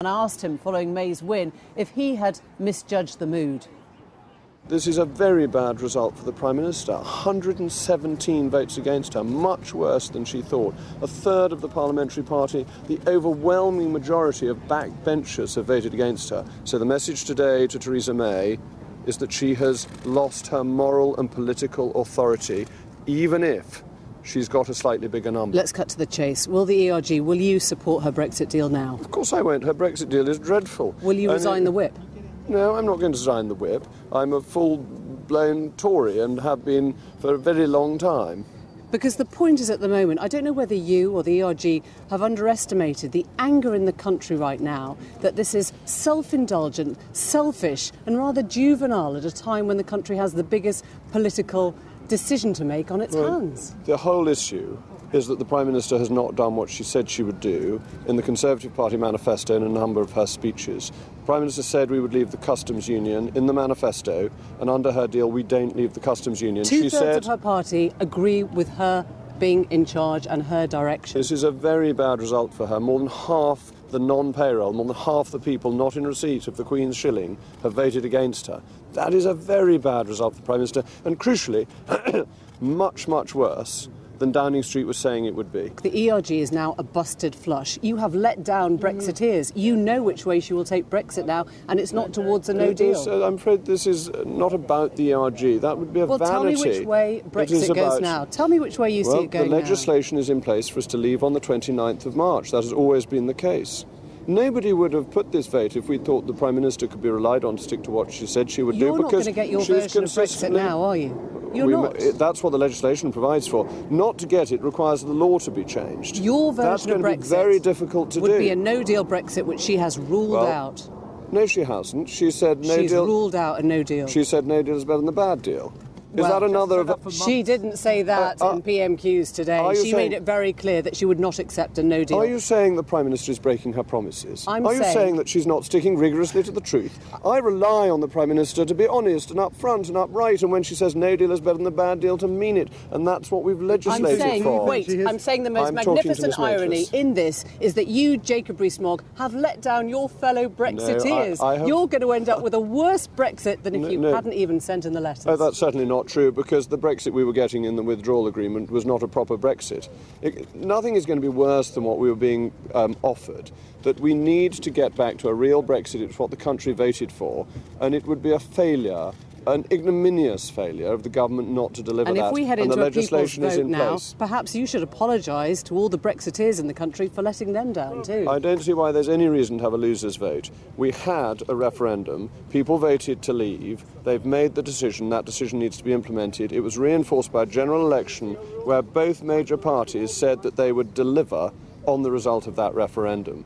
And asked him, following May's win, if he had misjudged the mood. This is a very bad result for the Prime Minister. 117 votes against her, much worse than she thought. A third of the parliamentary party, the overwhelming majority of backbenchers have voted against her. So the message today to Theresa May is that she has lost her moral and political authority, even if she's got a slightly bigger number. Let's cut to the chase. Will the ERG, will you support her Brexit deal now? Of course I won't. Her Brexit deal is dreadful. Will you resign the whip? No, I'm not going to resign the whip. I'm a full-blown Tory and have been for a very long time. Because the point is, at the moment, I don't know whether you or the ERG have underestimated the anger in the country right now that this is self-indulgent, selfish and rather juvenile at a time when the country has the biggest political decision to make on its hands. The whole issue is that the Prime Minister has not done what she said she would do in the Conservative Party manifesto and a number of her speeches. The Prime Minister said we would leave the customs union in the manifesto, and under her deal we don't leave the customs union. Two-thirds of her party agree with her being in charge and her direction. This is a very bad result for her. More than half the non-payroll, more than half the people not in receipt of the Queen's shilling have voted against her. That is a very bad result for the Prime Minister, and crucially, much, much worse than Downing Street was saying it would be. The ERG is now a busted flush. You have let down Brexiteers. You know which way she will take Brexit now, and it's not towards a no deal. I'm afraid this is not about the ERG. That would be a vanity. Well, tell me which way Brexit goes now. Tell me which way you see it going now. The legislation is in place for us to leave on the 29th of March. That has always been the case. Nobody would have put this vote if we thought the Prime Minister could be relied on to stick to what she said she would do. You're not going to get your version of Brexit now, are you? You're not. That's what the legislation provides for. Not to get it requires the law to be changed. Your version of Brexit be very difficult to do. Would be a no-deal Brexit, which she has ruled out. No, she hasn't. She said no deal. She's ruled out a no deal. She said no deal is better than a bad deal. Is that another of... She didn't say that in PMQs today. She made it very clear that she would not accept a no deal. Are you saying the Prime Minister is breaking her promises? Are you saying that she's not sticking rigorously to the truth? I rely on the Prime Minister to be honest and upfront and upright, and when she says no deal is better than a bad deal, to mean it. And that's what we've legislated for. I'm saying the most magnificent irony in this is that you, Jacob Rees-Mogg, have let down your fellow Brexiteers. No, You're going to end up with a worse Brexit than if you hadn't even sent in the letters. Oh, that's certainly not true, because the Brexit we were getting in the withdrawal agreement was not a proper Brexit. Nothing is going to be worse than what we were being offered. That we need to get back to a real Brexit. It's what the country voted for, and it would be a failure, an ignominious failure of the government not to deliver that. And if we head into the a people's vote now, place. Perhaps you should apologise to all the Brexiteers in the country for letting them down too. I don't see why there's any reason to have a loser's vote. We had a referendum. People voted to leave. They've made the decision. That decision needs to be implemented. It was reinforced by a general election where both major parties said that they would deliver on the result of that referendum.